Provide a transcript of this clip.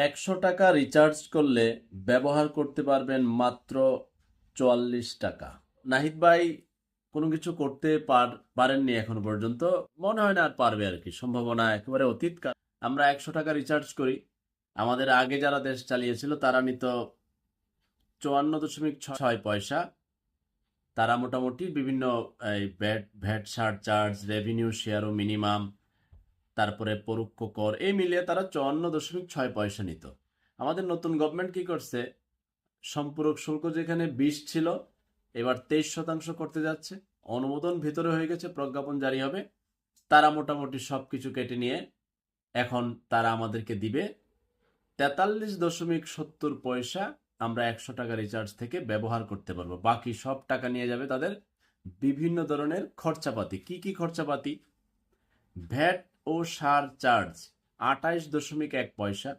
100 টাকা রিচার্জ করলে ব্যবহার করতে পারবেন মাত্র 44 টাকা। নাহিদ ভাই কোনো কিছু করতে পারেননি এখনো পর্যন্ত, মনে হয় না আর পারবে আর কি, সম্ভাবনা একেবারে অতীতকাল। আমরা 100 টাকা রিচার্জ করি, আমাদের আগে যারা দেশ চালিয়েছিল তারা নিত 54.6 পয়সা। তারা মোটামুটি বিভিন্ন এই ভ্যাট সারচার্জ, রেভিনিউ শেয়ার ও মিনিমাম, তারপরে পরোক্ষ কর, এই মিলিয়ে তারা 54.6 পয়সা নিত। আমাদের নতুন গভর্নমেন্ট কি করছে, সম্পূরক শুল্ক যেখানে 20 ছিল এবার 23% করতে যাচ্ছে। অনুমোদন ভিতরে হয়ে গেছে, প্রজ্ঞাপন জারি হবে। তারা মোটামুটি সবকিছু কেটে নিয়ে এখন তারা আমাদেরকে দিবে 43.70 পয়সা। আমরা 100 টাকা রিচার্জ থেকে ব্যবহার করতে পারবো, বাকি সব টাকা নিয়ে যাবে তাদের বিভিন্ন ধরনের খরচাপাতি। কি কি খরচাপাতি? ভ্যাট ও সার চার্জ 28.1 পয়সা,